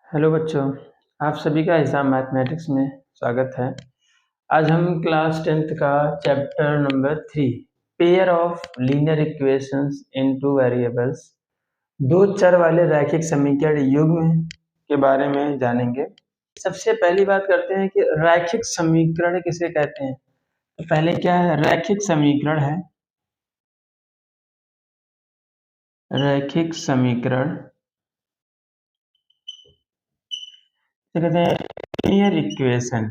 Hello बच्चों, आप सभी का हिसाब मैथमेटिक्स में स्वागत है। आज हम क्लास 10th का chapter number 3 pair of linear equations in two variables दो चर वाले रैखिक समीकरण युग्म के बारे में जानेंगे। सबसे पहली बात करते हैं कि रैखिक समीकरण किसे कहते हैं। तो पहले क्या है, रैखिक समीकरण है, रैखिक समीकरण कहते हैं लीनियर इक्वेशन।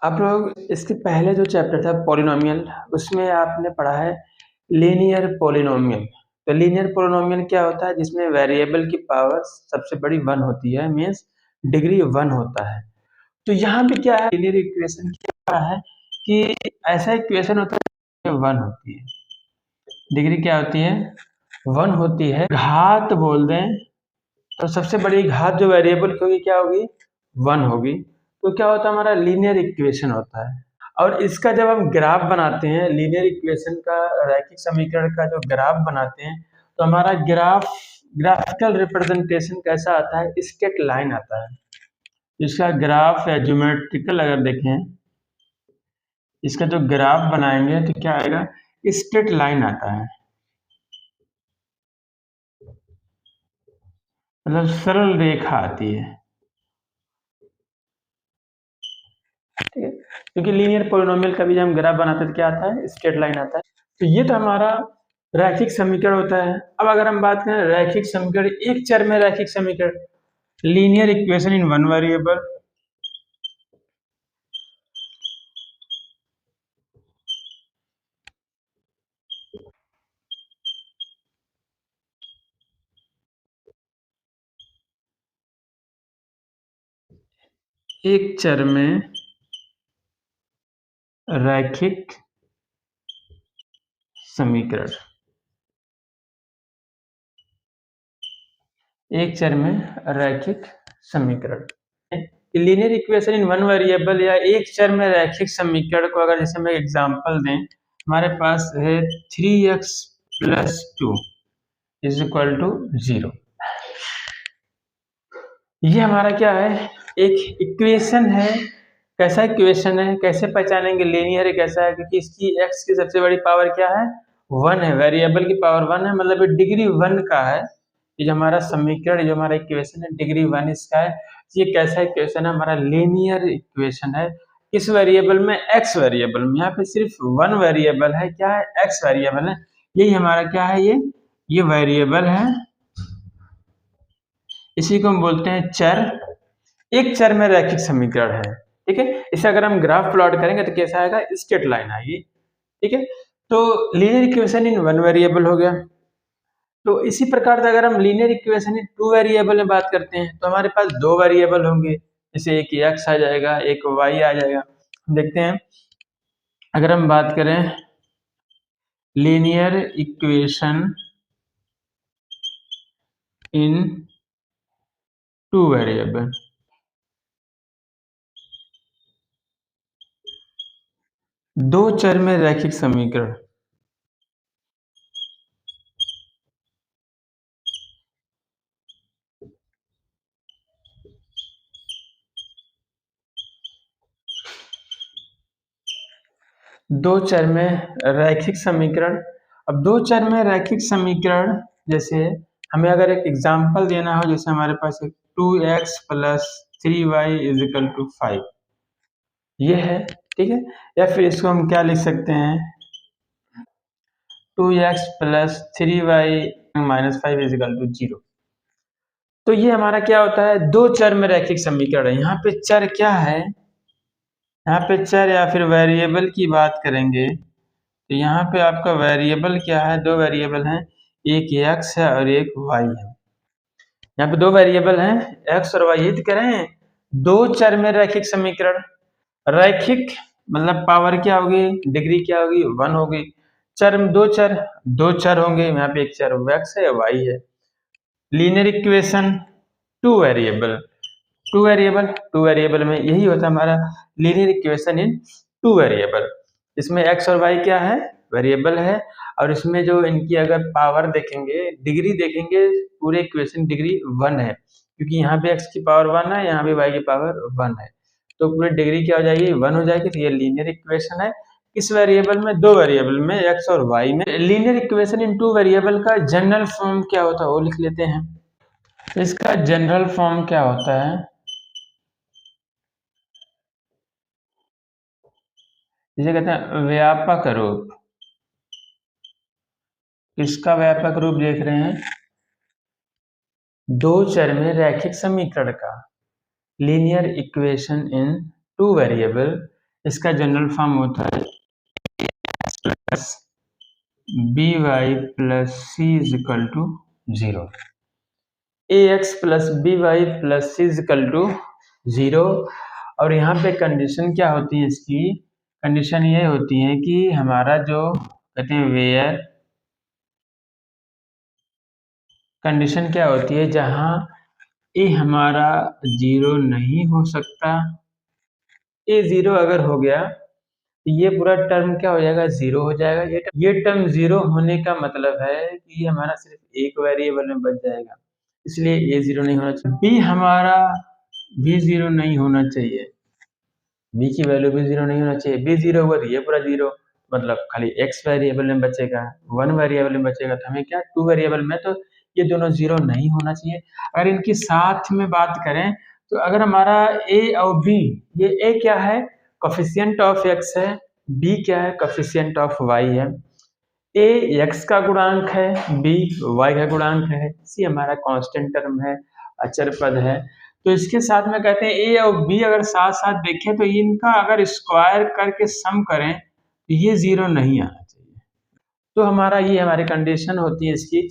आप लोग इसके पहले जो चैप्टर था पॉलिनोमियल, उसमें आपने पढ़ा है लीनियर पॉलिनोमियल। तो लीनियर पॉलिनोमियल क्या होता है, जिसमें वेरिएबल की पावर सबसे बड़ी 1 होती है, मीन्स डिग्री 1 होता है। तो यहाँ पे क्या है, लीनियर इक्वेशन क्या है कि ऐसा इक्वेशन होता है 1 होती है, डिग्री क्या होती है 1 होती है। घात बोल दें तो सबसे बड़ी घात जो वेरिएबल की होगी क्या होगी 1 होगी। तो क्या होता है, हमारा लीनियर इक्वेशन होता है। और इसका जब हम ग्राफ बनाते हैं, लीनियर इक्वेशन का, रैखिक समीकरण का जो ग्राफ बनाते हैं, तो हमारा ग्राफिकल रिप्रेजेंटेशन कैसा आता है, स्ट्रेट लाइन आता है। इसका ग्राफ या ज्योमेट्रिकल अगर देखें, इसका जो ग्राफ बनाएंगे तो क्या आएगा, स्ट्रेट लाइन आता है, मतलब सरल रेखा आती है। ठीक है, क्योंकि लीनियर पॉलिनोमियल का भी जब हम ग्राफ बनाते हैं तो क्या आता है, स्ट्रेट लाइन आता है। तो ये तो हमारा रैखिक समीकरण होता है। अब अगर हम बात करें रैखिक समीकरण, एक चर में रैखिक समीकरण, linear equation in one variable. एक चर में रैखिक समीकरण, एक चर में रैखिक समीकरण, linear equation in one variable या एक चर में रैखिक समीकरण को अगर जैसे हम एग्जांपल दें, हमारे पास है 3x + 2 = 0। ये हमारा क्या है, एक इक्वेशन है। कैसा इक्वेशन है, कैसे पहचानेंगे लीनियर है कैसा है, क्योंकि इसकी x की सबसे बड़ी पावर क्या है 1 है, वेरिएबल की पावर 1 है, मतलब डिग्री 1 का है। ये जो हमारा समीकरण, जो हमारा इक्वेशन है डिग्री 1 इसका है। ये कैसा इक्वेशन है, हमारा लीनियर इक्वेशन है। इस वेरिएबल में x वेरिएबल में, यहाँ पे सिर्फ 1 वेरिएबल है, क्या है x वेरिएबल है। यही हमारा क्या है, ये वेरिएबल है, इसी को हम बोलते हैं चर। एक चर में रैखिक समीकरण है, ठीक है। इसे अगर हम ग्राफ प्लॉट करेंगे तो कैसा आएगा, स्ट्रेट लाइन आएगी, ठीक है। तो linear equation in one variable हो गया। तो इसी प्रकार से अगर हम linear equation in two variable में बात करते हैं, तो हमारे पास दो वेरिएबल होंगे, जैसे एक x आ जाएगा, एक y आ जाएगा। देखते हैं, अगर हम बात करें linear equation in two variable, दो चर में रैखिक समीकरण। दो चर में रैखिक समीकरण। अब दो चर में रैखिक समीकरण, जैसे हमें अगर एक एग्जांपल देना हो, जैसे हमारे पास 2x + 3y = 5, ये है, ठीक है। या फिर इसको हम क्या लिख सकते हैं, 2x + 3y - 5 = 0। तो ये हमारा क्या होता है, दो चर में रैखिक समीकरण है। यहाँ पे चर क्या है, यहाँ पे चर या फिर वेरिएबल की बात करेंगे, तो यहाँ पे आपका वेरिएबल क्या है, दो वेरिएबल हैं, एक x है और एक y है। यहाँ पे दो वेरिएबल हैं x और y, ये तो कह रहे हैं दो चर में रैखिक समीकरण। रैखिक मतलब पावर क्या होगी, डिग्री क्या होगी 1 होगी। चर में दो चर होंगे, यहाँ पे एक चर x है y है। लीनियर इक्वेशन टू वेरिएबल में यही होता है हमारा linear equation in two variable. इसमें x और y क्या है वेरिएबल है और इसमें जो इनकी अगर पावर देखेंगे, डिग्री देखेंगे, पूरे इक्वेशन डिग्री 1 है, क्योंकि यहाँ पे x की पावर 1 है, यहाँ पे y की पावर 1 है, तो पूरी डिग्री क्या हो जाएगी, 1 हो जाएगी। तो ये लीनियर इक्वेशन है। इस वेरिएबल में, दो वेरिएबल में, x और y में, linear equation in two variable का जनरल फॉर्म क्या होता है वो लिख लेते हैं। तो इसका जनरल फॉर्म क्या होता है, जिसे कहते हैं व्यापक रूप। किसका व्यापक रूप देख रहे हैं, दो चर में रैखिक समीकरण का, linear equation in two variable. इसका जनरल फॉर्म होता है plus B Y plus C is equal to 0। A x plus B Y plus C is equal to 0। और यहाँ पे कंडीशन क्या होती है इसकी, कंडीशन ये होती है कि हमारा जो कहते हैं वेयर, कंडीशन क्या होती है, जहाँ ए हमारा 0 नहीं हो सकता, ए 0 अगर हो गया तो ये पूरा टर्म क्या हो जाएगा, 0 हो जाएगा। ये टर्म 0 होने का मतलब है कि ये हमारा सिर्फ एक वेरिएबल में बच जाएगा, इसलिए ए 0 नहीं होना चाहिए। बी हमारा भी 0 नहीं होना चाहिए, बी की वैल्यू भी 0 नहीं होना चाहिए। बी 0 हुआ तो ये पूरा 0, मतलब खाली एक्स वेरिएबल में बचेगा, 1 वेरिएबल में बचेगा, तो हमें क्या 2 वेरिएबल में, तो ये दोनों 0 नहीं होना चाहिए। अगर इनकी साथ में बात करें तो अगर हमारा ए और बी, ये ए क्या है, कोफिशिएंट ऑफ एक्स है, बी क्या है, कोफिशिएंट ऑफ वाई है। ए एक्स का गुणांक है, बी वाई का गुणांक है, सी हमारा कांस्टेंट टर्म है, अचर पद है। तो इसके साथ में कहते हैं ए और बी अगर साथ साथ देखें तो इनका अगर स्क्वायर करके सम करें तो ये 0 नहीं आना चाहिए। तो हमारा ये हमारी कंडीशन होती है इसकी,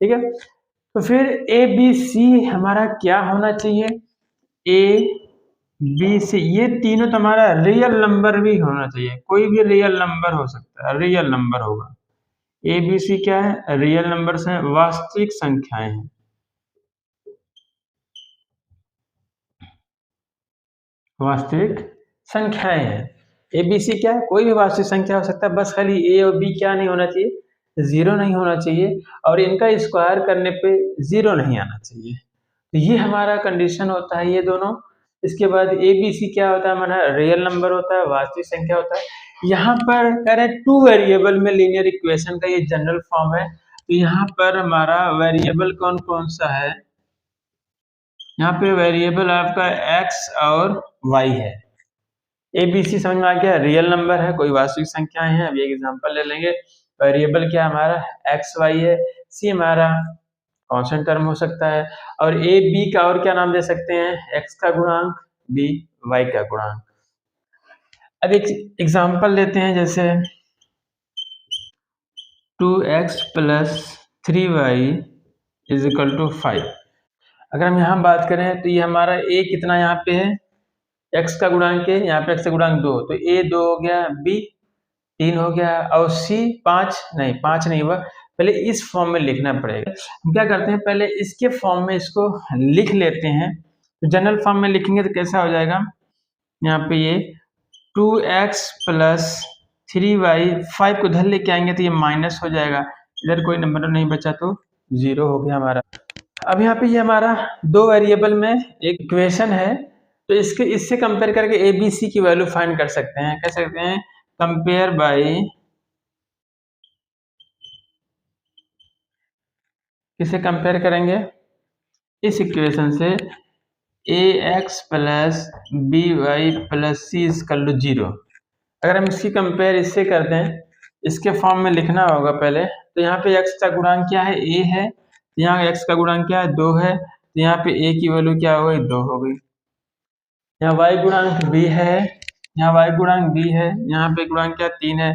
ठीक है। तो फिर ए बी सी हमारा क्या होना चाहिए, ए बी सी ये तीनों तो हमारा रियल नंबर भी होना चाहिए, कोई भी रियल नंबर हो सकता है, रियल नंबर होगा। ए बी सी क्या है, रियल नंबर्स हैं, वास्तविक संख्याएं हैं, वास्तविक संख्याएं हैं। ए बी सी क्या है, कोई भी वास्तविक संख्या हो सकता है, बस खाली ए और बी क्या नहीं होना चाहिए, 0 नहीं होना चाहिए, और इनका स्क्वायर करने पे 0 नहीं आना चाहिए। तो ये हमारा कंडीशन होता है ये दोनों। इसके बाद ए बी सी क्या होता है, हमारा रियल नंबर होता है, वास्तविक संख्या होता है। यहाँ पर कह रहे हैं टू वेरिएबल में लीनियर इक्वेशन का ये जनरल फॉर्म है। तो यहाँ पर हमारा वेरिएबल कौन कौन सा है, यहाँ पे वेरिएबल आपका x और y है। ए बी सी समझ में आ गया, रियल नंबर है, कोई वास्तविक संख्याएं हैं। अभी एक एग्जांपल ले लेंगे, वेरिएबल क्या हमारा एक्स वाई है, सी हमारा कांस्टेंट टर्म हो सकता है, और ए बी का और क्या नाम दे सकते हैं, एक्स का गुणांक, बी वाई का गुणांक। अब एक एग्जांपल लेते हैं, जैसे 2x plus 3y is equal to 5। अगर हम यहाँ बात करें तो ये हमारा a कितना यहाँ पे है, x का गुणांक है, यहाँ पे x का गुणांक 2, तो a 2 हो गया, b 3 हो गया, और c 5 नहीं, 5 नहीं हुआ, पहले इस फॉर्म में लिखना पड़ेगा। हम क्या करते हैं, पहले इसके फॉर्म में इसको लिख लेते हैं। तो जनरल फॉर्म में लिखेंगे तो कैसा हो जाएगा, यहाँ पे ये 2x प्लस 3y, 5 को इधर लेके आएंगे तो ये माइनस हो जाएगा, इधर कोई नंबर नहीं बचा तो 0 हो गया हमारा। अब यहाँ पे ये हमारा दो वेरिएबल में एक इक्वेशन है, तो इससे कंपेयर करके ए बी सी की वैल्यू फाइंड कर सकते हैं। कह सकते हैं कंपेयर बाय, किसे कंपेयर करेंगे, इस इक्वेशन से a x plus B Y plus C equal to 0। अगर हम इसकी कंपेयर इससे कर दें, इसके फॉर्म में लिखना होगा पहले, तो यहाँ पे x का गुणांक क्या है, a है, यहाँ x का गुणांक क्या है, 2 है, तो यहाँ पे a की वैल्यू क्या हो गई, 2 हो गई। यहाँ y गुणांक b है, यहाँ y गुणांक b है, यहाँ पे गुणांक क्या 3 है,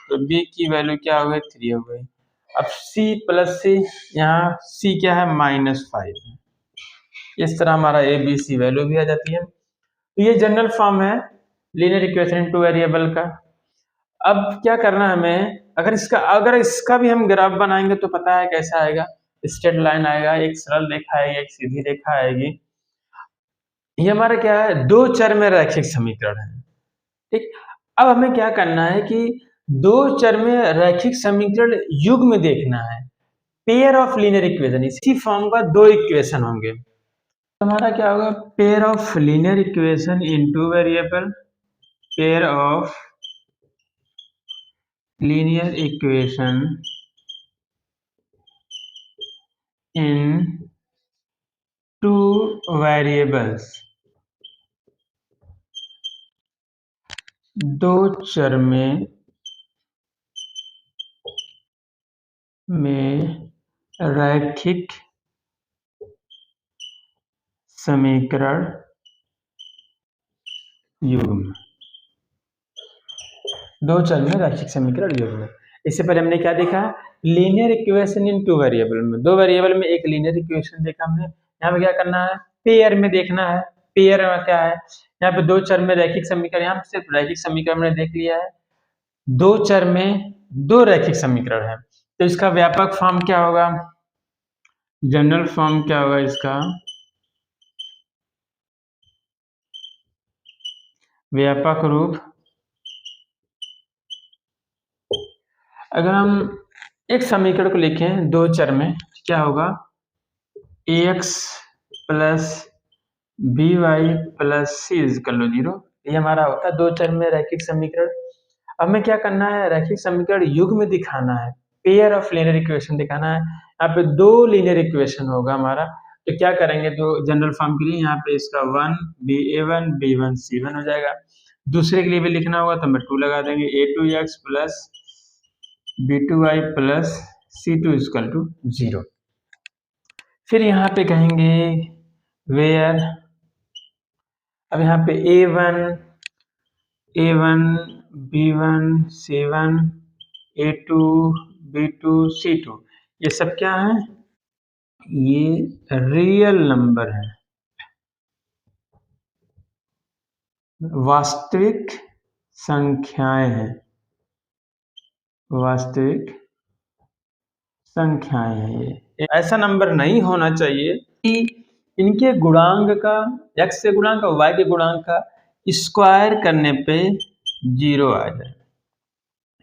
तो b की वैल्यू क्या हो गई, 3 हो गई। अब c प्लस सी, यहाँ c क्या है, -5। इस तरह हमारा ए बी सी वैल्यू भी आ जाती है। तो ये जनरल फॉर्म है लीनियर इक्वेशन टू वेरिएबल का। अब क्या करना है हमें, अगर इसका भी हम ग्राफ बनाएंगे तो पता है कैसा आएगा, स्ट्रेट लाइन आएगा, एक सरल रेखा आएगी, एक सीधी रेखा आएगी। ये हमारा क्या है, दो चर में रैखिक समीकरण है, ठीक। अब हमें क्या करना है कि दो चर में रैखिक समीकरण युग्म देखना है, पेयर ऑफ लीनियर इक्वेशन, इसी फॉर्म का दो इक्वेशन होंगे। तो हमारा क्या होगा, pair of linear equation in two variable, pair of linear equation in two variables, दो चर में रैखिक समीकरण युग्म, दो चर में रैखिक समीकरण युग्म। इससे पहले हमने क्या देखा, linear equation in two variable में, दो वेरिएबल में एक लीनियर इक्वेशन देखा हमने। यहाँ पे क्या करना है, पेयर में देखना है। पेयर में क्या है, यहाँ पे दो चर में रैखिक समीकरण, यहाँ पे सिर्फ रैखिक समीकरण हमने देख लिया है। दो चर में दो रैखिक समीकरण है, तो इसका व्यापक फॉर्म क्या होगा, जनरल फॉर्म क्या होगा इसका, व्यापक रूप। अगर हम एक समीकरण को लिखें दो चर में, क्या होगा, ax plus B Y plus C equal to 0, ये हमारा होता है दो चर में रैखिक समीकरण। अब हमें क्या करना है, रैखिक समीकरण युग्म दिखाना है, पेयर ऑफ लीनियर इक्वेशन दिखाना है। यहाँ पे दो लीनियर इक्वेशन होगा हमारा, तो क्या करेंगे, तो जनरल फॉर्म के लिए यहाँ पे इसका 1 ba1 b1 c1 हो जाएगा। दूसरे के लिए भी लिखना होगा तो हम 2 लगा देंगे, a2x plus b2y plus c2 equal to 0। फिर यहाँ पे कहेंगे वेयर, अब यहाँ पे a1 b1 c1 a2 b2 c2, ये सब क्या है, ये रियल नंबर है, वास्तविक संख्याएं हैं, वास्तविक संख्याएं हैं। ये ऐसा नंबर नहीं होना चाहिए कि इनके गुणांक का, x से गुणांक और y के गुणांक का स्क्वायर करने पे 0 आ जाए,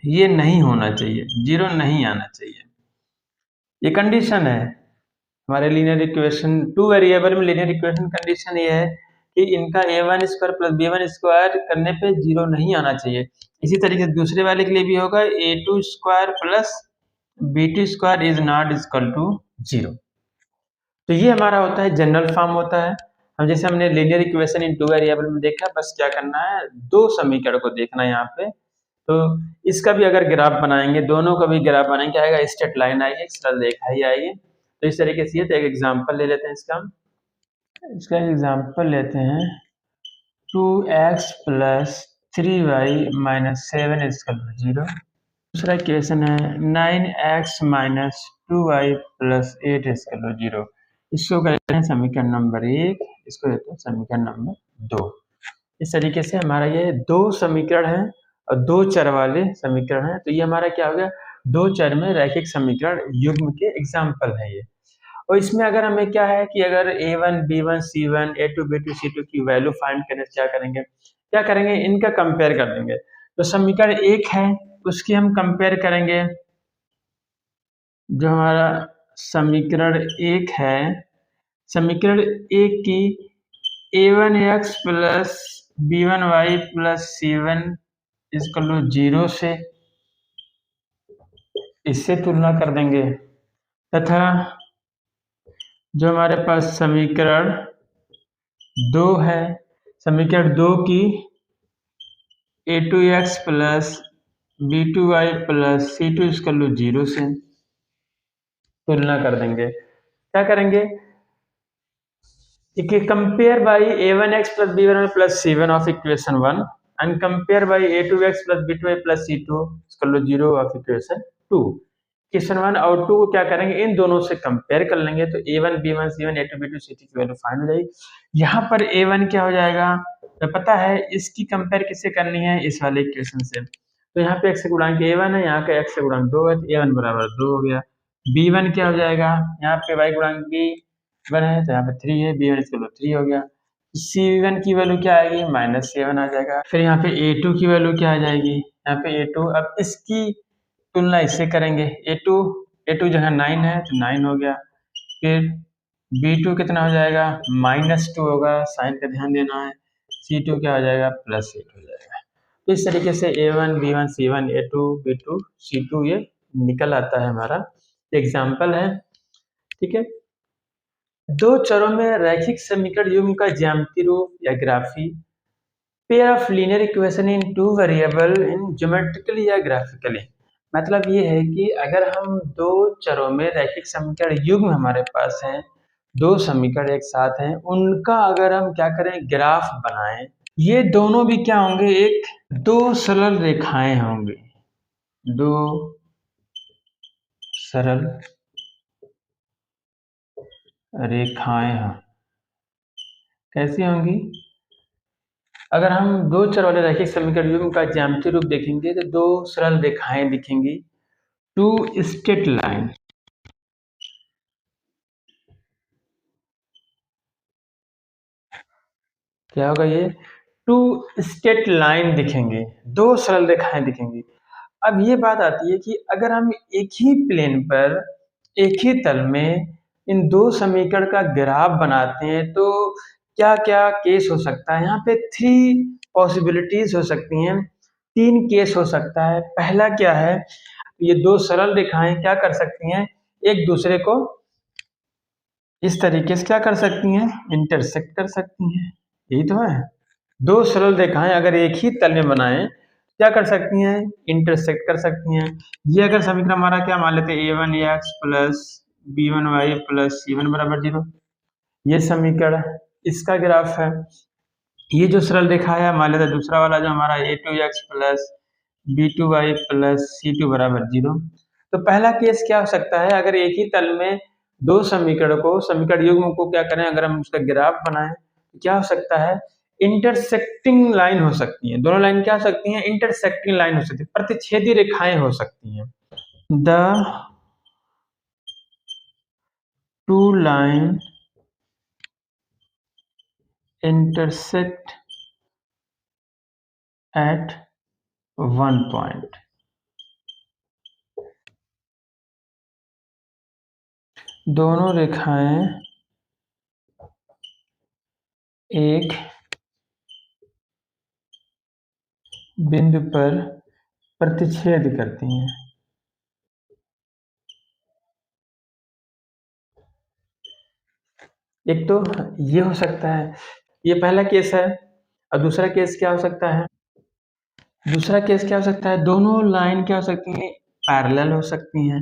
ये नहीं होना चाहिए, 0 नहीं आना चाहिए। ये कंडीशन है हमारे लीनियर इक्वेशन, टू वेरिएबल में लीनियर इक्वेशन कंडीशन ये है कि इनका a1 square plus b1 square करने पे 0 नहीं आना चाहिए। इसी तरीके से दूसरे वाले के लिए भी होगा, a2 square plus b2 square is not equal to 0। तो ये हमारा होता है जनरल फॉर्म होता है। हम जैसे हमने linear equation in two variable में देखा, बस क्या करना है, दो समीकरण को देखना है यहाँ पे। तो इसका भी अगर ग्राफ बनाएंगे, दोनों का भी ग्राफ बनाएंगे, क्या आएगा, स्ट्रेट लाइन आएगी, एक सरल रेखा ही आएगी। तो इस तरीके से ये, तो एक एग्जांपल ले लेते हैं इसका एग्जांपल लेते हैं 2x plus 3y minus 7 equal to 0। दूसरा इक्वेशन है 9x minus 2y plus 8 equal to 0। इसको कहते हैं समीकरण नंबर 1, इसको कहते हैं समीकरण नंबर 2। इस तरीके से हमारा ये दो समीकरण है और दो चर वाले समीकरण है। तो ये हमारा क्या हो गया, दो चर में रैखिक समीकरण युग्म के एग्जाम्पल है ये। और इसमें अगर हमें क्या है कि अगर a1 b1 c1 a2 b2 c2 की वैल्यू फाइंड करने से क्या करेंगे, इनका कंपेयर कर देंगे। तो समीकरण 1 है, उसकी हम कंपेयर करेंगे, जो हमारा समीकरण 1 है, समीकरण 1 की a1x plus b1y plus c1 equal to 0 से इससे तुलना कर देंगे, तथा जो हमारे पास समीकरण 2 है, समीकरण 2 की a2x plus b2y plus c2 equal to 0 से तुलना कर देंगे। क्या करेंगे कि compare by a1x plus b1y plus c1 of equation 1 and compare by a2x plus b2y plus c2 equal to 0 of equation 2। Equation 1 और 2 को क्या करेंगे, इन दोनों से कंपेयर कर लेंगे, तो a1 b1 c1 a2 b2 c2 की वैल्यू फाइंड हो जाएगी। यहाँ पर a1 क्या हो जाएगा, तो पता है इसकी कंपेयर किससे करनी है, इस वाले इक्वेशन से। तो यहाँ पे x से गुणांक a1 है, यहाँ का x से गुणांक 2 है, तो a1 बराबर 2 हो गया। b1 क्या हो जाएगा, यहाँ पे y गुणांक b1 है, तो यहाँ पे 3 है, b1 इक्वल टू 3 हो गया। c1 की वैल्यू क्या आएगी, -7 आ जाएगा। फिर यहाँ पे a2 की वैल्यू क्या आ जाएगी, यहाँ पे A2, अब इसकी तुलना इससे करेंगे। A2 जगह 9 है तो 9 हो गया, फिर B2 कितना हो जाएगा, -2 होगा, साइन का ध्यान देना है। C2 क्या हो जाएगा, +8 हो जाएगा। तो इस तरीके से A1 B1 C1 A2 B2 C2 ये निकल आता है हमारा, एग्जाम्पल है। ठीक है, दो चरों में रैखिक समीकरण युग्म का ज्यामितीय रूप या graphy, pair of linear equation in two variable in geometrically या ग्राफिकली। मतलब ये है कि अगर हम दो चरों में रैखिक समीकरण युग्म हमारे पास हैं, दो समीकरण एक साथ हैं, उनका अगर हम क्या करें, ग्राफ बनाएं, ये दोनों भी क्या होंगे, एक दो सरल रेखाएं होंगी, दो सरल रेखाएं हैं। कैसी होंगी, अगर हम दो चर वाले रैखिक समीकरण युग्म का ज्यामितीय रूप देखेंगे तो दो सरल रेखाएं दिखेंगी, टू स्ट्रेट लाइन। क्या होगा, ये टू स्ट्रेट लाइन दिखेंगे, दो सरल रेखाएं दिखेंगी। अब ये बात आती है कि अगर हम एक ही प्लेन पर एक ही तल में इन दो समीकरण का ग्राफ बनाते हैं तो क्या क्या केस हो सकता है, यहाँ पे 3 पॉसिबिलिटीज हो सकती हैं, 3 केस हो सकता है। पहला क्या है, ये दो सरल रेखाएं क्या कर सकती हैं, एक दूसरे को इस तरीके से क्या कर सकती हैं, इंटरसेक्ट कर सकती हैं, यही तो है। दो सरल रेखाएं अगर एक ही तल में बनाएं क्या कर सकती हैं, इंटरसेक्ट कर सकती हैं। ये अगर समीकरण हमारा क्या मान लेते हैं, a1x plus b1y plus c1 बराबर 0, ये समीकरण इसका ग्राफ है। ये जो सरल रेखा है मान लेते हैं दूसरा वाला जो हमारा a2x plus b2y plus c2 बराबर 0। तो पहला केस क्या हो सकता है, अगर एक ही तल में दो समीकरण युग्म को क्या करें, अगर हम उसका ग्राफ बनाएं तो क्या हो सकता है, इंटरसेक्टिंग लाइन हो सकती है, दोनों लाइन क्या हो सकती हैं, इंटरसेक्टिंग लाइन हो सकती है, प्रतिच्छेदी रेखाएं हो सकती हैं। The two line intersect at one point. दोनों रेखाएं एक बिंदु पर प्रतिच्छेद करती हैं। एक तो ये हो सकता है, ये पहला केस है। और दूसरा केस क्या हो सकता है, दूसरा केस क्या हो सकता है, दोनों लाइन क्या हो सकती हैं, पैरेलल हो सकती हैं।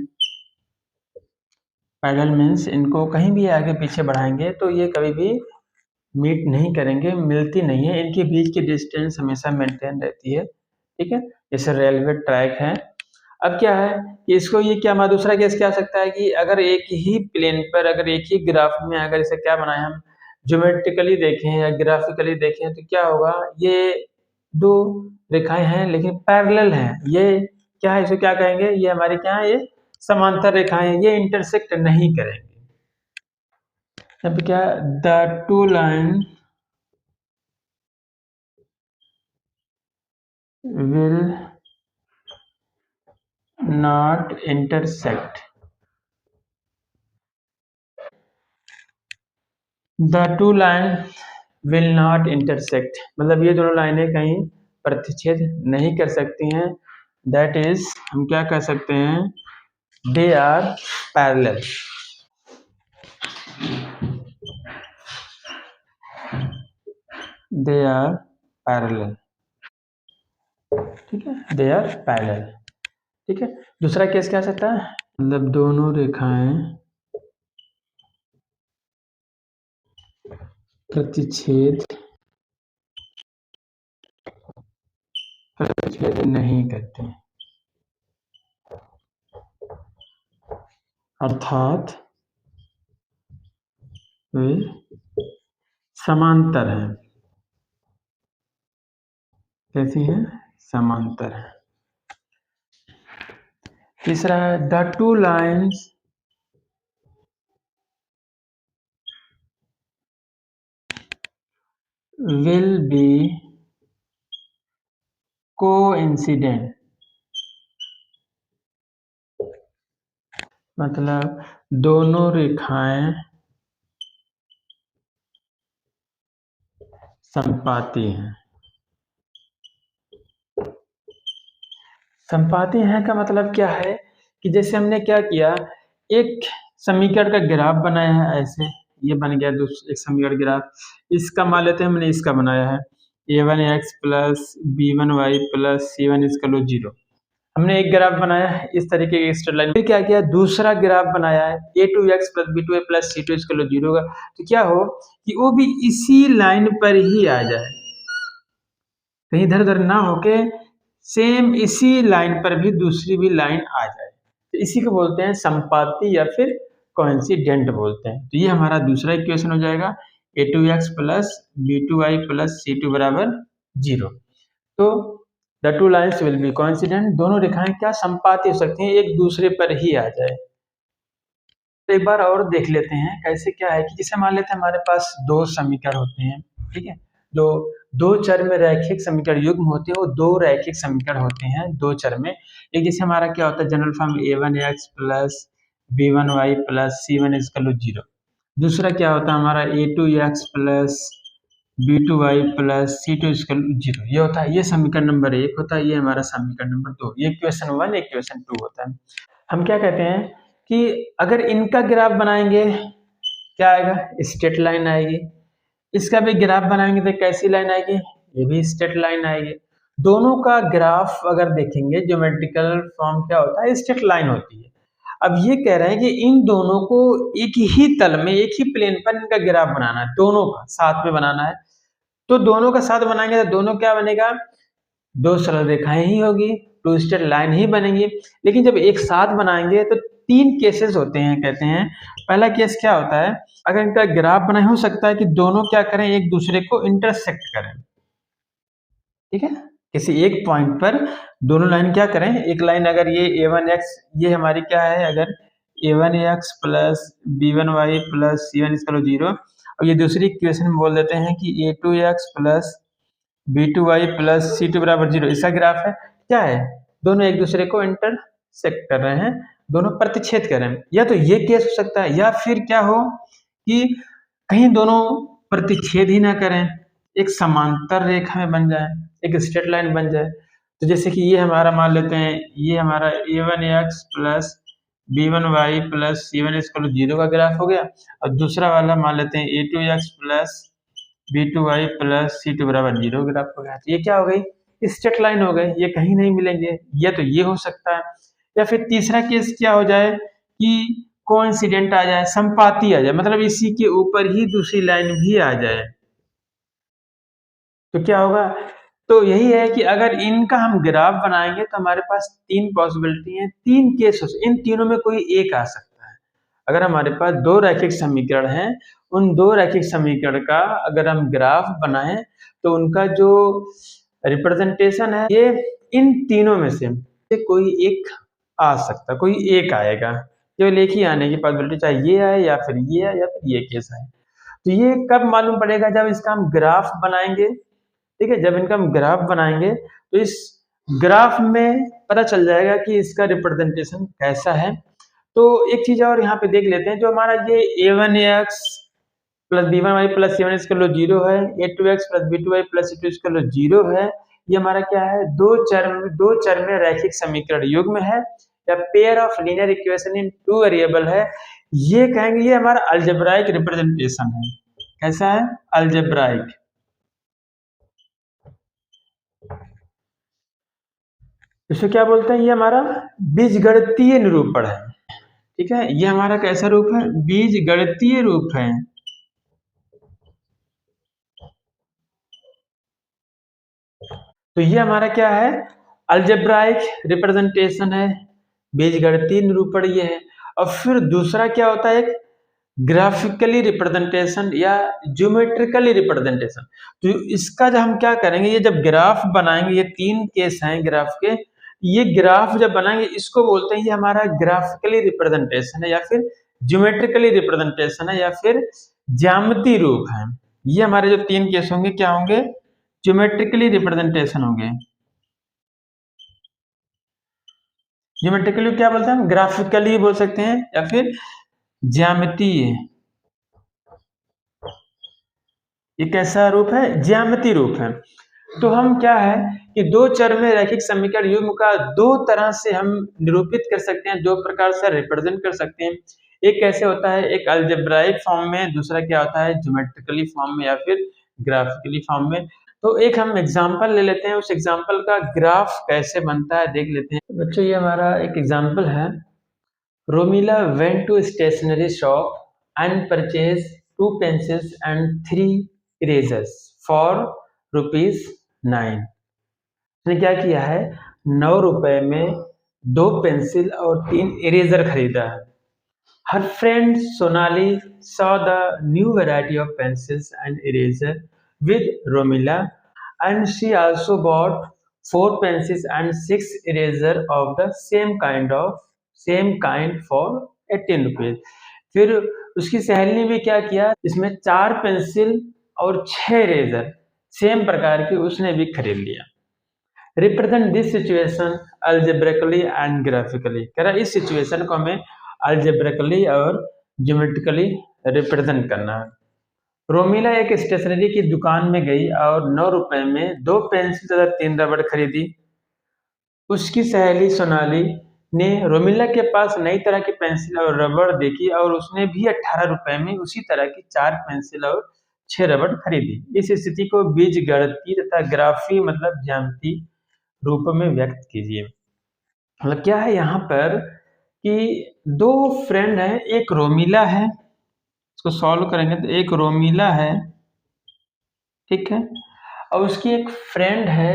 पैरेलल मीन्स इनको कहीं भी आगे पीछे बढ़ाएंगे तो ये कभी भी मीट नहीं करेंगे, मिलती नहीं है, इनके बीच की डिस्टेंस हमेशा मेंटेन रहती है। ठीक है, जैसे रेलवे ट्रैक है। अब क्या है कि इसको ये क्या, हमारा दूसरा केस क्या हो सकता है कि अगर एक ही प्लेन पर, अगर एक ही ग्राफ में अगर इसे क्या बनाए हम, ज्योमेट्रिकली देखें या ग्राफिकली देखें तो क्या होगा, ये दो रेखाएं हैं लेकिन पैरेलल हैं, ये क्या है, इसे क्या कहेंगे, ये हमारी क्या है, ये समांतर रेखाएं हैं, ये इंटरसेक्ट नहीं करेंगे। अब क्या, the two line will not intersect, the two line will not intersect, मतलब ये दोनों लाइनें कहीं प्रतिच्छेद नहीं कर सकती हैं। दैट इज हम क्या कह सकते हैं, they are parallel. They are parallel, ठीक है, दे आर पैरेलल। ठीक है, दूसरा केस क्या सकता है, मतलब दोनों रेखाएं प्रतिच्छेद प्रतिच्छेद नहीं करते, अर्थात वे समांतर हैं। कैसी हैं, समांतर हैं। तीसरा है, the two lines will be coincident मतलब दोनों रेखाएं संपाती हैं। संपाती हैं का मतलब क्या है कि जैसे हमने क्या किया, एक समीकरण का ग्राफ बनाया है, ऐसे ये बन गया एक समीकरण ग्राफ। इसका मान लेते हैं हमने इसका बनाया है a1x plus b1y plus c1 equal to 0। हमने एक ग्राफ बनाया है इस तरीके की स्ट्रेट लाइन। फिर क्या किया, दूसरा ग्राफ बनाया है a2x plus b2y plus c2 equal to 0 का। तो क्या हो कि वो भी इसी लाइन पर ही आ जाए, कहीं इधर उधर ना होके सेम इसी लाइन पर भी दूसरी भी लाइन आ जाए। तो इसी को बोलते हैं संपाती या फिर कोइंसिडेंट बोलते हैं। तो ये हमारा दूसरा इक्वेशन हो जाएगा a2x plus b2y plus c2 बराबर 0। तो the two lines will be coincident, दोनों रेखाएं क्या संपाती हो सकती हैं, एक दूसरे पर ही आ जाए। तो एक बार और देख लेते हैं कैसे क्या है कि जैसे मान लेते हैं हमारे पास दो समीकरण होते हैं, ठीक है। जो दो चर में रैखिक समीकरण युग्म होते हैं वो दो रैखिक समीकरण होते हैं दो चर में। एक जैसे हमारा क्या होता है general form a1x plus b1y plus c1 equal to 0। दूसरा क्या होता है हमारा a2x plus b2y plus c2 equal to 0। ये होता है, ये समीकरण नंबर 1 होता है, ये हमारा समीकरण नंबर 2। ये इक्वेशन 1 इक्वेशन 2 होता है। हम क्या कहते हैं कि अगर इनका ग्राफ बनाएंगे क्या आएगा, स्ट्रेट लाइन आएगी। इसका भी ग्राफ बनाएंगे तो कैसी लाइन आएगी, ये भी स्ट्रेट लाइन आएगी। दोनों का ग्राफ अगर देखेंगे ज्योमेट्रिकल फॉर्म क्या होता है, स्ट्रेट लाइन होती है। अब ये कह रहे हैं कि इन दोनों को एक ही तल में एक ही प्लेन पर इनका ग्राफ बनाना है, दोनों का साथ में बनाना है। तो दोनों का साथ बनाएंगे तो दोनों क्या बनेगा, दो सरल रेखाएं ही होगी, टू स्ट्रेट लाइन ही बनेगी। लेकिन जब एक साथ बनाएंगे तो तीन केसेस होते हैं कहते हैं। पहला केस क्या होता है, अगर इनका ग्राफ बनाए हो सकता है कि दोनों क्या करें, एक दूसरे को इंटरसेक्ट करें, ठीक है। किसी एक पॉइंट पर दोनों लाइन क्या करें, एक लाइन अगर ये a1x ये हमारी क्या है, अगर a1x plus b1y plus c1 equal to 0, और ये दूसरी इक्वेशन में बोल देते हैं कि a2x plus b2y plus c2 बराबर 0। इसका ग्राफ है क्या है, दोनों एक दूसरे को इंटरसेक्ट कर रहे हैं, दोनों प्रतिच्छेद कर रहे हैं। या तो ये केस हो सकता है, या फिर क्या हो कि कहीं दोनों प्रतिच्छेद ही ना करें, एक समांतर रेखा में बन जाए, एक स्ट्रेट लाइन बन जाए। तो जैसे कि ये हमारा मान लेते हैं, ये हमारा a1x plus b1y plus c1 equal to 0 का ग्राफ हो गया, और दूसरा वाला मान लेते हैं a2x plus b2y plus c2 बराबर 0 ग्राफ हो गया। तो ये क्या हो गई, स्ट्रेट लाइन हो गई, ये कहीं नहीं मिलेंगे। या तो ये हो सकता है, या फिर तीसरा केस क्या हो जाए कि कोइंसिडेंट आ जाए, संपाती आ जाए, मतलब इसी के ऊपर ही दूसरी लाइन भी आ जाए। तो क्या होगा, तो यही है कि अगर इनका हम ग्राफ बनाएंगे तो हमारे पास तीन पॉसिबिलिटी है, तीन केस हो, इन तीनों में कोई एक आ सकता है। अगर हमारे पास दो रैखिक समीकरण हैं, उन दो रैखिक समीकरण का अगर हम ग्राफ बनाएं तो उनका जो रिप्रेजेंटेशन है ये इन तीनों में से कोई एक आ सकता है, कोई एक आएगा। केवल एक ही आने की पॉसिबिलिटी, चाहे ये आए या फिर ये आए या फिर ये केस आए। तो ये कब मालूम पड़ेगा, जब इसका हम ग्राफ बनाएंगे, ठीक है। जब इनका हम ग्राफ बनाएंगे तो इस ग्राफ में पता चल जाएगा कि इसका रिप्रेजेंटेशन कैसा है। तो एक चीज और यहाँ पे देख लेते हैं, जो हमारा ये a1x plus b1y plus c1 equal to 0 है, a2x plus b2y plus c2 equal to 0 है, ये हमारा क्या है, दो चर में रैखिक समीकरण युग्म है, या pair of linear equation in two variable है। ये कहेंगे ये हमारा अलजेब्राइक रिप्रेजेंटेशन है। कैसा है, अलजेब्राइक। इसको क्या बोलते हैं, ये हमारा बीजगणितीय निरूपण है, ठीक है। ये हमारा कैसा रूप है, बीजगणितीय रूप है। तो ये हमारा क्या है, अलजेब्राइक रिप्रेजेंटेशन है, बीजगणितीय निरूपण ये है। और फिर दूसरा क्या होता है, एक ग्राफिकली रिप्रेजेंटेशन या ज्योमेट्रिकली रिप्रेजेंटेशन। तो इसका जब हम क्या करेंगे, ये जब ग्राफ बनाएंगे, ये तीन केस हैं ग्राफ के, ये ग्राफ जब बनाएंगे इसको बोलते हैं ये हमारा ग्राफिकली रिप्रेजेंटेशन है, या फिर ज्योमेट्रिकली रिप्रेजेंटेशन है, या फिर ज्यामितीय रूप है। ये हमारे जो तीन केस होंगे क्या होंगे, ज्योमेट्रिकली रिप्रेजेंटेशन होंगे। ज्योमेट्रिकली क्या बोलते हैं हम, ग्राफिकली बोल सकते हैं या फिर ज्यामितीय। ये कैसा रूप है, ज्यामितीय रूप है। तो हम क्या है कि दो चर में रैखिक समीकरण युग्म का दो तरह से हम निरूपित कर सकते हैं, दो प्रकार से रिप्रेजेंट कर सकते हैं। एक कैसे होता है, एक अलजेब्राइक फॉर्म में, दूसरा क्या होता है ज्योमेट्रिकली फॉर्म में या फिर ग्राफिकली फॉर्म में। तो एक हम एग्जांपल ले लेते हैं, उस एग्जांपल का ग्राफ कैसे बनता है देख लेते हैं। बच्चों ये हमारा एक एग्जांपल है। Romila went to stationery shop and purchased 2 pencils and 3 erasers for ₹9। उसने क्या किया है, 9 रुपए में 2 पेंसिल और 3 इरेजर खरीदा है। Her friend Sonali saw the new variety of pencils and eraser with Romila, and she also bought 4 pencils and 6 eraser of the same kind for 18 rupees। फिर उसकी सहेली ने भी क्या किया, इसमें 4 पेंसिल और 6 इरेजर सेम प्रकार की उसने भी खरीद लिया। Represent this situation algebraically and graphically. कह रहा है इस सिचुएशन को हमें अल्जेब्रिकली और ज्योमेट्रिकली रिप्रेजेंट करना है। रोमिला एक स्टेशनरी की दुकान में गई और 9 रुपए में 2 पेंसिल तथा 3 रबड़ खरीदी। उसकी सहेली सोनाली ने रोमिला के पास नई तरह की पेंसिल और रबड़ देखी और उसने भी 18 रुपए में उसी तरह की 4 पेंसिल और 6 रबड़ खरीदी। इस स्थिति को बीजगणितीय तथा ग्राफी मतलब ज्यामिति रूप में व्यक्त कीजिए। मतलब क्या है यहाँ पर कि दो फ्रेंड है, एक रोमिला है, इसको सॉल्व करेंगे तो एक रोमिला है, ठीक है, और उसकी एक फ्रेंड है,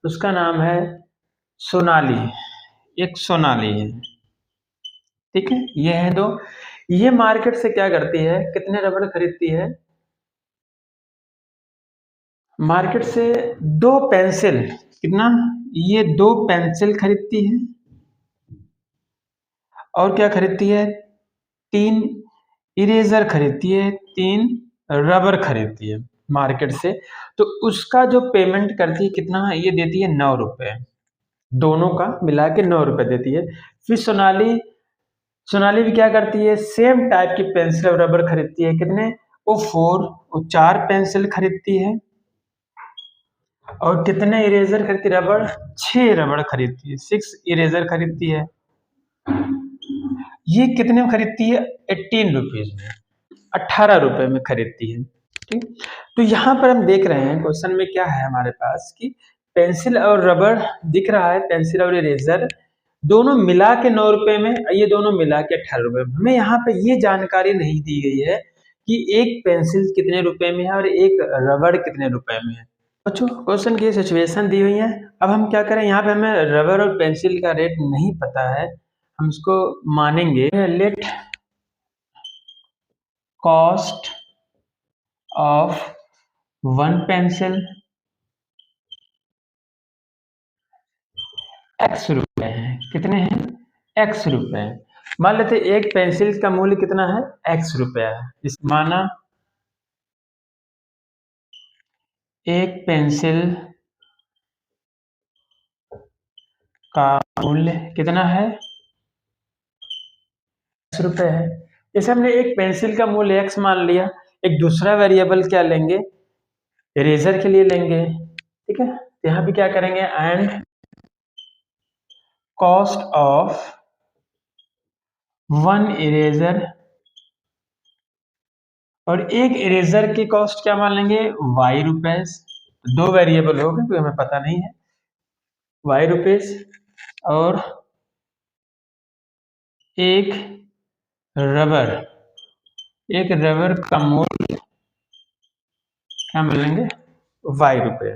उसका नाम है सोनाली, एक सोनाली है, ठीक है। ये है दो। ये मार्केट से क्या करती है, कितने रबड़ खरीदती है, मार्केट से 2 पेंसिल, कितना, ये 2 पेंसिल खरीदती है और क्या खरीदती है, 3 इरेजर खरीदती है, 3 रबर खरीदती है मार्केट से। तो उसका जो पेमेंट करती है कितना है, ये देती है 9 रुपए, दोनों का मिला के 9 रुपए देती है। फिर सोनाली सोनाली भी क्या करती है, सेम टाइप की पेंसिल और रबर खरीदती है, कितने, वो 4 पेंसिल खरीदती है और कितने इरेजर खरीदती है, रबर 6 रबड़ खरीदती है, 6 इरेजर खरीदती है। ये कितने में खरीदती है, 18 रुपीज में, 18 रुपए में खरीदती है, ठीक। तो यहाँ पर हम देख रहे हैं क्वेश्चन में क्या है हमारे पास कि पेंसिल और रबर दिख रहा है, पेंसिल और इरेजर दोनों मिला के 9 रुपए में, ये दोनों मिला के 18 रुपए में। हमें यहाँ पे ये जानकारी नहीं दी गई है कि एक पेंसिल कितने रुपए में है और एक रबड़ कितने रुपए में है। बच्चों क्वेश्चन की सिचुएशन दी हुई है। अब हम क्या करें, यहाँ पे हमें रबर और पेंसिल का रेट नहीं पता है, हम इसको मानेंगे let cost of 1 pencil x रुपए हैं, कितने हैं, एक्स रुपए हैं। मान लेते एक पेंसिल का मूल्य कितना है, एक्स रुपया है। इस माना एक पेंसिल का मूल्य कितना है, एक्स रुपए है। जैसे हमने एक पेंसिल का मूल्य एक्स मान लिया, एक दूसरा वेरिएबल क्या लेंगे, इरेजर के लिए लेंगे, ठीक है। तो यहाँ पे क्या करेंगे, एंड कॉस्ट ऑफ 1 इरेजर, और एक इरेजर की कॉस्ट क्या मान लेंगे, वाई रुपीज। दो वेरिएबल हो गए, तो हमें पता नहीं है, वाई रुपीज। और एक रबर, एक रबर का मूल्य क्या मिलेंगे, वाई रुपए।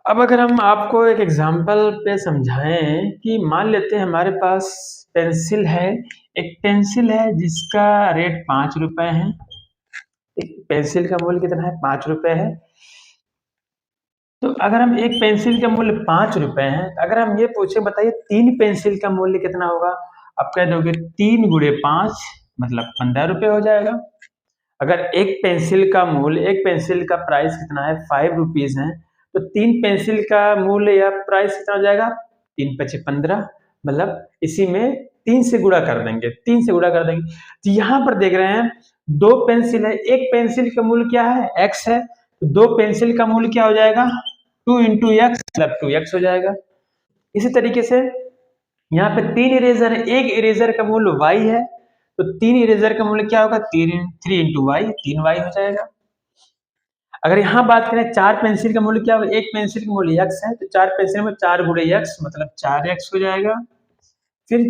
अब अगर हम आपको एक एग्जांपल पे समझाएं कि मान लेते हैं हमारे पास पेंसिल है, एक पेंसिल है जिसका रेट 5 रुपए है, एक पेंसिल का मूल्य कितना है, 5 रुपए है। तो अगर हम एक पेंसिल का मूल्य 5 रुपए है, अगर हम ये पूछे बताइए 3 पेंसिल का मूल्य कितना होगा, आप कह दोगे 3 × 5 मतलब 15 रुपए हो जाएगा। अगर एक पेंसिल का मूल्य, एक पेंसिल का प्राइस कितना है, 5 रुपीज है, तो 3 पेंसिल का मूल्य या प्राइस कितना हो जाएगा, 3×5 = 15, मतलब इसी में 3 से गुणा कर देंगे, 3 से गुणा कर देंगे। तो यहाँ पर देख रहे हैं 2 पेंसिल है, एक पेंसिल का मूल्य क्या है, x है, तो 2 पेंसिल का मूल्य क्या हो जाएगा, 2 × x मतलब 2x हो जाएगा। इसी तरीके से यहाँ पे 3 इरेजर है, एक इरेजर का मूल्य y है, तो 3 इरेजर का मूल्य क्या होगा, 3 × y 3y हो जाएगा। अगर यहाँ बात करें 4 पेंसिल का मूल्य क्या होगा, एक पेंसिल का मूल्य x है, तो 4 पेंसिल में 4 × x मतलब 4x हो जाएगा। फिर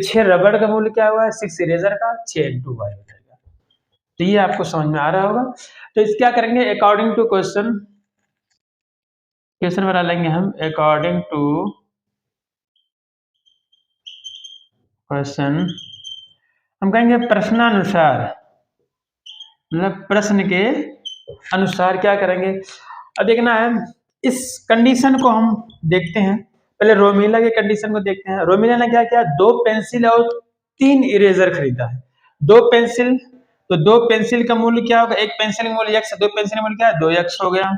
6 रबड़ का मूल्य क्या हुआ, 6 इरेजर का 6 × y हो जाएगा। तो ये आपको समझ में आ रहा होगा। तो इस क्या करेंगे, अकॉर्डिंग टू क्वेश्चन बना लेंगे हम, अकॉर्डिंग टू क्वेश्चन हम कहेंगे प्रश्नानुसार, मतलब प्रश्न के अनुसार क्या करेंगे। अब देखना है, इस कंडीशन को हम देखते हैं, पहले रोमिला के कंडीशन को देखते हैं। रोमिला ने क्या किया, 2 पेंसिल और 3 इरेजर खरीदा है। 2 पेंसिल, तो 2 पेंसिल का मूल्य क्या होगा, एक पेंसिल का मूल्य x है, 2 पेंसिल का मूल्य क्या है, 2x हो गया।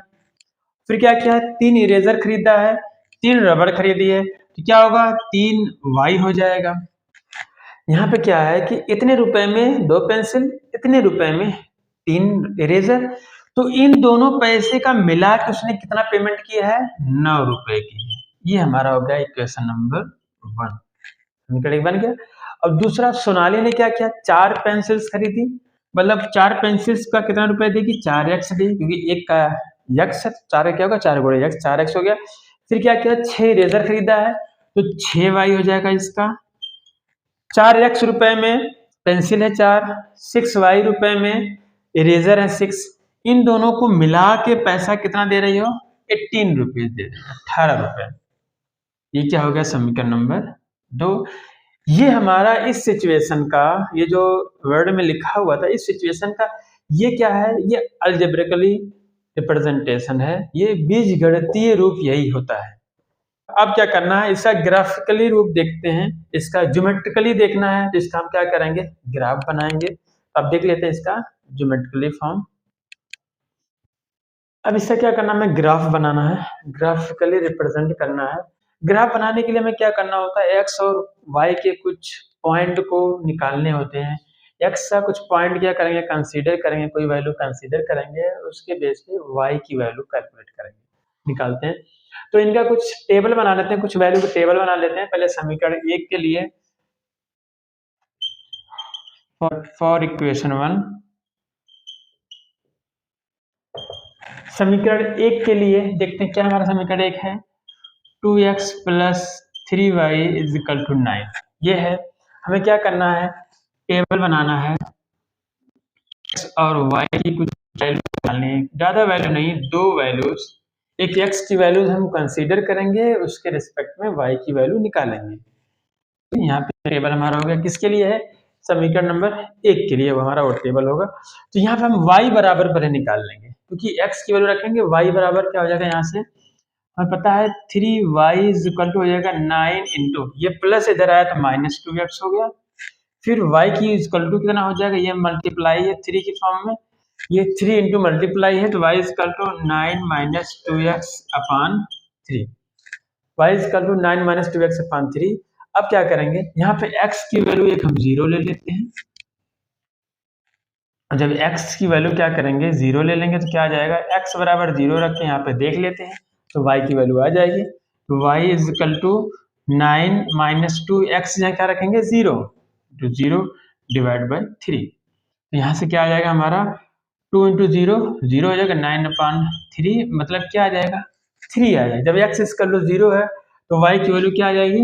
फिर क्या किया है, 3 इरेजर खरीदा है, 3 रबड़ खरीदी है, तो क्या होगा, 3y हो जाएगा। यहाँ पे क्या है कि इतने रुपए में 2 पेंसिल, इतने रुपए में 3 इरेजर, तो इन दोनों पैसे का मिला के उसने कितना पेमेंट किया है, 9 रुपए की है। ये हमारा हो गया इक्वेशन नंबर 1, समीकरण बन गया। अब दूसरा, सोनाली ने क्या किया, 4 पेंसिल्स खरीदी, मतलब 4 पेंसिल्स का कितना रुपए देगी, 4x दी, क्योंकि एक का x है, 4 क्या होगा, 4 × x 4x हो गया। फिर क्या किया, 6 इरेजर खरीदा है, तो 6y हो जाएगा इसका। 4x रुपए में पेंसिल है 4, 6y रुपए में इरेजर है 6, इन दोनों को मिला के पैसा कितना दे रही हो, 18 रुपीज दे रही हो, 18 रुपए। ये क्या हो गया, समीकरण नंबर 2। ये हमारा इस सिचुएशन का, ये जो वर्ड में लिखा हुआ था इस सिचुएशन का, ये क्या है, ये अलजेब्रिकली रिप्रेजेंटेशन है, ये बीजगणितीय रूप यही होता है। अब क्या करना है, इसका ग्राफिकली रूप देखते हैं, इसका ज्योमेट्रिकली देखना है, तो इसका हम क्या करेंगे, ग्राफ बनाएंगे। अब देख लेते हैं इसका ज्योमेट्रिकली फॉर्म। अब इससे क्या करना, हमें ग्राफ बनाना है, ग्राफिकली रिप्रेजेंट करना है। ग्राफ बनाने के लिए हमें क्या करना होता है, एक्स और वाई के कुछ पॉइंट को निकालने होते हैं। एक्स का कुछ पॉइंट क्या करेंगे, कंसीडर करेंगे, कोई वैल्यू कंसीडर करेंगे, उसके बेस पे वाई की वैल्यू कैलकुलेट करेंगे, निकालते हैं। तो इनका कुछ टेबल बना लेते हैं, कुछ वैल्यू का टेबल बना लेते हैं। पहले समीकरण 1 के लिए, फॉर इक्वेशन 1, समीकरण 1 के लिए देखते हैं क्या हमारा समीकरण 1 है, 2x + 3y = 9। ये है, हमें क्या करना है, टेबल बनाना है, x और y की कुछ वैल्यू निकालनी है, ज़्यादा वैल्यू नहीं, 2 वैल्यूज, एक x की वैल्यूज हम कंसीडर करेंगे, उसके रिस्पेक्ट में y की वैल्यू निकालेंगे। तो यहाँ पे टेबल हमारा हो गया, किसके लिए है, समीकरण नंबर 1 के लिए, वो हमारा वो टेबल होगा। तो यहाँ पे हम y बराबर पहले निकाल लेंगे, क्योंकि x की वैल्यू रखेंगे, y बराबर क्या हो जाएगा, यहाँ से हमें पता है 3y = हो जाएगा 9 इंटू, ये प्लस इधर आया तो -2x हो गया। फिर y की इक्वल टू कितना हो जाएगा, ये मल्टीप्लाई है 3 की फॉर्म में, ये 3 इंटू मल्टीप्लाई है, तो y = 9 - 2x upon 3, y = 9 - 2x upon 3। अब क्या करेंगे, यहाँ पे x की वैल्यू एक हम 0 ले लेते हैं, और जब x की वैल्यू क्या करेंगे, 0 ले लेंगे, तो क्या आ जाएगा, x बराबर 0 रख के यहाँ पे देख लेते हैं, तो y की वैल्यू आ जाएगी। तो y = 9 - 2x, यहाँ क्या रखेंगे, 0, तो 0 / 3। तो यहाँ से क्या आ जाएगा हमारा, 2 × 0 0 हो जाएगा, 9/3 मतलब क्या आ जाएगा, 3 आ जाएगा। जब x = 0 है तो y की वैल्यू क्या आ जाएगी,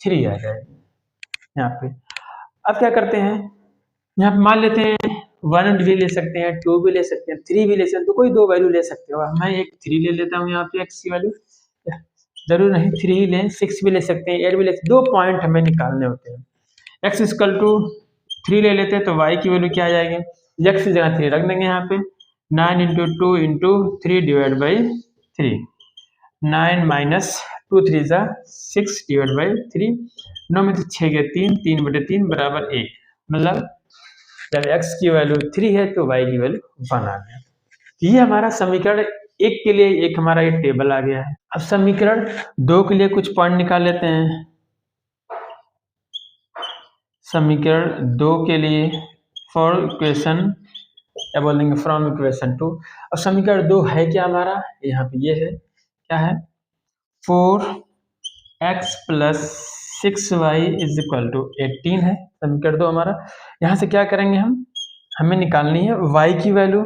3 आ जाएगी यहाँ पे। अब क्या करते हैं, यहाँ पे मान लेते हैं 1 भी ले सकते हैं, 2 भी ले सकते हैं, 3 भी ले सकते हैं, तो कोई 2 वैल्यू ले सकते हो। मैं एक 3 ले लेता हूँ यहाँ पे, x की वैल्यू, जरूर नहीं 3 ही लें, 6 भी ले सकते हैं, 8 भी ले सकते हैं, 2 पॉइंट हमें निकालने होते हैं। x = 3 ले लेते हैं, तो y की वैल्यू क्या आ जाएगी, x की जगह 3 रख देंगे यहाँ पे, 9 × 2 × 3 / 3, 9 - 2 3 6 / 3, 9 में से 6 गए 3, 3/3 = 1, मतलब जब x की वैल्यू 3 है तो y की वैल्यू 1 आ गया। ये हमारा समीकरण एक के लिए एक हमारा ये टेबल आ गया है। अब समीकरण 2 के लिए कुछ पॉइंट निकाल लेते हैं। समीकरण 2 के लिए फॉर इक्वेशन, क्या बोलेंगे, फ्रॉम इक्वेशन 2। अब समीकरण 2 है क्या हमारा, यहाँ पे ये है, क्या है, 4x + 6y = 18 है समीकरण 2 हमारा। यहाँ से क्या करेंगे हम, हमें निकालनी है y की वैल्यू।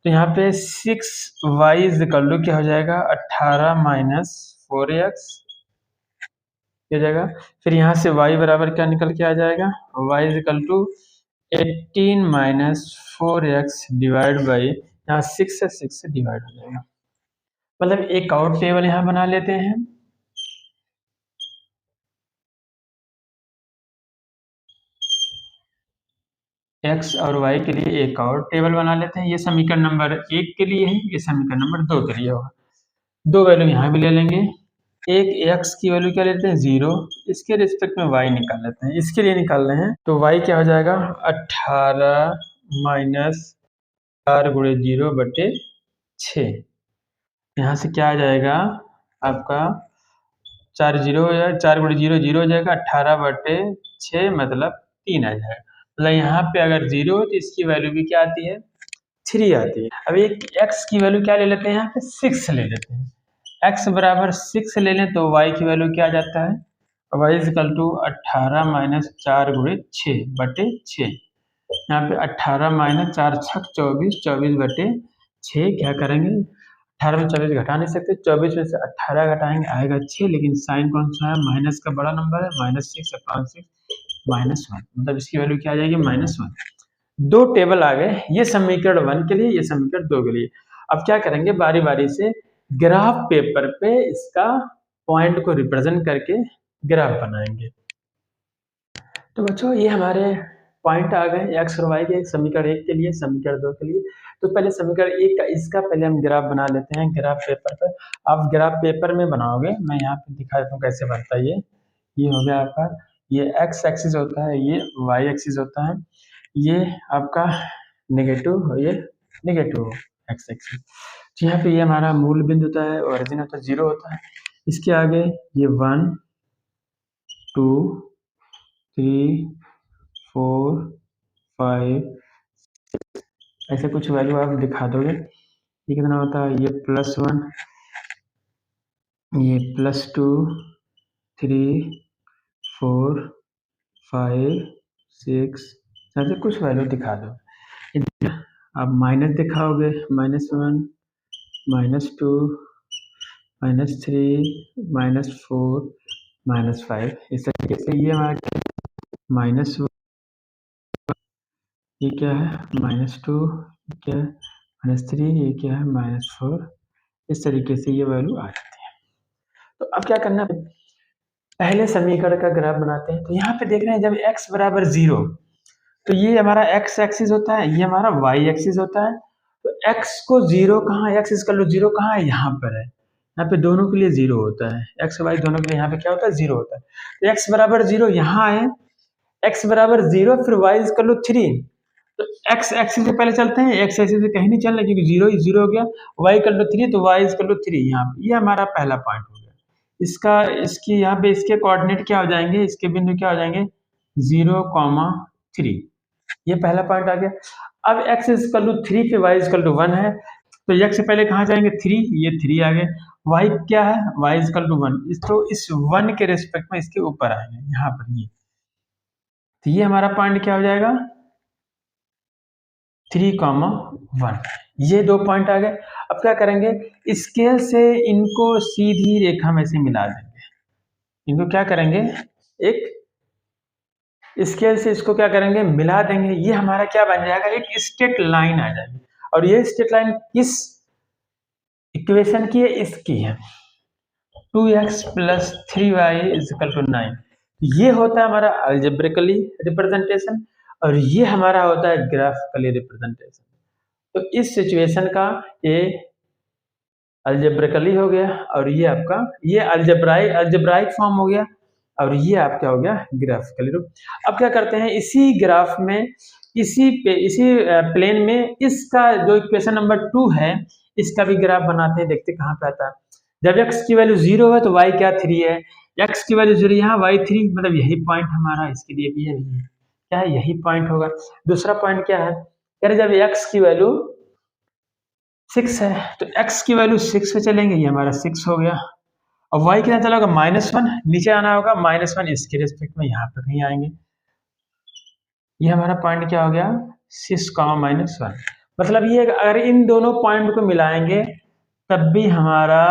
तो यहाँ पे 6y = क्या हो जाएगा, 18 - 4x हो जाएगा। फिर यहाँ से y बराबर क्या निकल के आ जाएगा, y = 18 - 4x डिवाइड बाई, यहाँ 6 से 6 से डिवाइड हो जाएगा। मतलब एक और टेबल यहाँ बना लेते हैं। x और y के लिए एक और टेबल बना लेते हैं। ये समीकरण नंबर 1 के लिए है, ये समीकरण नंबर 2 के लिए होगा। दो वैल्यू यहाँ भी ले लेंगे। एक x की वैल्यू क्या लेते हैं, 0, इसके रिस्पेक्ट में y निकाल लेते हैं, इसके लिए निकाल रहे हैं। तो y क्या हो जाएगा, 18 - 4 × 0/6। यहाँ से क्या आ जाएगा आपका, 4 0 हो जाएगा, 4 × 0 0 हो जाएगा, 18/6 मतलब 3 आ जाएगा। मतलब यहाँ पे अगर 0 है तो इसकी वैल्यू भी क्या आती है, 3 आती है। अब एक x की वैल्यू क्या ले लेते हैं, यहाँ पे 6 ले लेते हैं। x बराबर 6 ले लें तो y की वैल्यू क्या आ जाता है, y = 18 - 4 × 6/6। यहाँ पे 18 - 4 × 6 24, 24/6 क्या करेंगे, 18 में 24 घटा नहीं सकते, 24 में से 18 घटाएंगे आएगा 6, लेकिन साइन कौन सा है, माइनस का बड़ा नंबर है, -6/6 -1, मतलब इसकी वैल्यू क्या आ जाएगी, -1। दो टेबल आ गए, ये समीकरण 1 के लिए, ये समीकरण 2 के लिए। अब क्या करेंगे, बारी बारी से ग्राफ पेपर पे इसका पॉइंट को रिप्रेजेंट करके ग्राफ बनाएंगे। तो बच्चों ये हमारे पॉइंट आ गए x और y के, समीकरण 1 के लिए, समीकरण 2 के लिए। तो पहले समीकरण 1 का, इसका पहले हम ग्राफ बना लेते हैं ग्राफ पेपर पर। आप ग्राफ पेपर में बनाओगे, मैं यहाँ पे दिखा देता हूँ कैसे बनता है। ये हो गया आपका, ये x एक्सिस होता है, ये y एक्सिस होता है, ये आपका नेगेटिव, ये नेगेटिव x एक्सिस। तो यहाँ पे ये हमारा मूल बिंदु होता है, ओरिजिन होता है, 0 होता है। इसके आगे ये 1 2 3 4 5 ऐसे कुछ वैल्यू आप दिखा दोगे। ये कितना होता है, ये +1, ये +2 3 4 5 6 ऐसे कुछ वैल्यू दिखा दो। आप माइनस दिखाओगे, -1 -2 -3 -4 -5, इस तरीके से। ये हमारा -1, ये क्या है, -2, ये क्या है, -3, ये क्या है, -4, इस तरीके से ये वैल्यू आ जाती है। तो अब क्या करना है, पहले समीकरण का ग्राफ बनाते हैं। तो यहाँ पे देख रहे हैं, जब x बराबर 0, तो ये हमारा x एक्सिस होता है, ये हमारा y एक्सिस होता है। तो x को 0 कहाँ है, x इसका 0 कहाँ है, यहाँ पर है। यहाँ पे दोनों के लिए 0 होता है, x y दोनों के लिए यहाँ पे क्या होता है, 0 होता है। तो x बराबर 0 यहाँ है, x बराबर 0, फिर y इक्वल 3। तो x एक्सिस से पहले चलते हैं, x एक्सिस से कहीं नहीं चलना क्योंकि 0 ही 0 हो गया, y इक्वल 3, तो y इक्वल 3 यहाँ पे, ये हमारा पहला पॉइंट हो गया। इसका, इसकी यहाँ पे इसके कोऑर्डिनेट क्या हो जाएंगे, इसके बिंदु क्या हो जाएंगे, 0, 3, ये पहला पॉइंट आ गया। अब x इक्वल 3 पे y इक्वल 1 है, तो x से पहले कहाँ जाएंगे, 3, ये 3 आ गए। y क्या है, y इक्वल 1, तो इस 1 के रेस्पेक्ट में इसके ऊपर आएंगे, यहाँ पर ये। तो ये हमारा पॉइंट क्या हो जाएगा, 3, 1, ये दो पॉइंट आ गए। अब क्या करेंगे, स्केल से इनको सीधी रेखा में से मिला देंगे। इनको क्या करेंगे, एक स्केल से इसको क्या करेंगे, मिला देंगे। ये हमारा क्या बन जाएगा, एक स्ट्रेट लाइन आ जाएगी। और ये स्ट्रेट लाइन किस इक्वेशन की है, इसकी है, 2x + 3y = 9। ये होता है हमारा अलजेब्रिकली रिप्रेजेंटेशन, और ये हमारा होता है ग्राफिकली रिप्रेजेंटेशन। तो इस सिचुएशन का ये अलजेब्रिकली हो गया, और ये आपका ये अलजेब्राइक फॉर्म हो गया, और ये आपका हो गया ग्राफिकली रूप। अब क्या करते हैं, इसी ग्राफ में, इसी प्लेन में इसका जो इक्वेशन नंबर 2 है, इसका भी ग्राफ बनाते हैं, देखते कहाँ पे आता है। जब x की वैल्यू 0 है तो y क्या 3 है, x की वैल्यू 0 यहाँ y 3, मतलब यही पॉइंट हमारा इसके लिए भी यही है, क्या है, यही पॉइंट होगा। दूसरा पॉइंट क्या है, कह रहे जब x की वैल्यू 6 है तो x की वैल्यू 6 पे चलेंगे, ये हमारा 6 हो गया। और y कितना चला होगा, -1, नीचे आना होगा, -1 इसके रिस्पेक्ट में यहाँ पे कहीं आएंगे। ये हमारा पॉइंट क्या हो गया, 6, -1। मतलब ये अगर इन दोनों पॉइंट को मिलाएंगे तब भी हमारा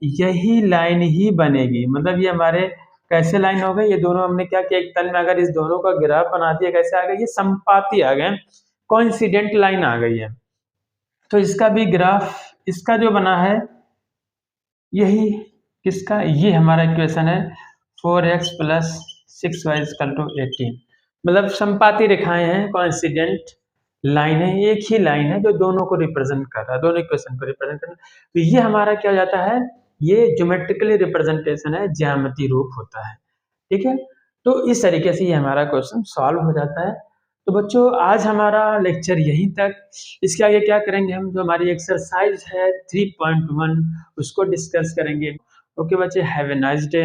यही लाइन ही बनेगी। मतलब ये हमारे कैसे लाइन हो गए, ये दोनों हमने क्या किया, एक तल में अगर इस दोनों का ग्राफ बना दिया, कैसे आ गए, ये संपाती आ गए, कोइंसिडेंट लाइन आ गई है। तो इसका भी ग्राफ, इसका जो बना है यही, किसका, ये हमारा इक्वेशन है 4x + 6y = 18। मतलब संपाती रेखाएं हैं, कोइंसिडेंट लाइन है, एक ही लाइन है जो दोनों को रिप्रेजेंट कर रहा है, दोनों इक्वेशन को रिप्रेजेंट कर रहा है। तो ये हमारा क्या हो जाता है, ये ज्योमेट्रिकली रिप्रेजेंटेशन है, ज्यामिति रूप होता है, ठीक है। तो इस तरीके से ये हमारा क्वेश्चन सॉल्व हो जाता है। तो बच्चों आज हमारा लेक्चर यहीं तक। इसके आगे क्या करेंगे, हम जो हमारी एक्सरसाइज है 3.1 उसको डिस्कस करेंगे। ओके बच्चे, हैव ए नाइस डे।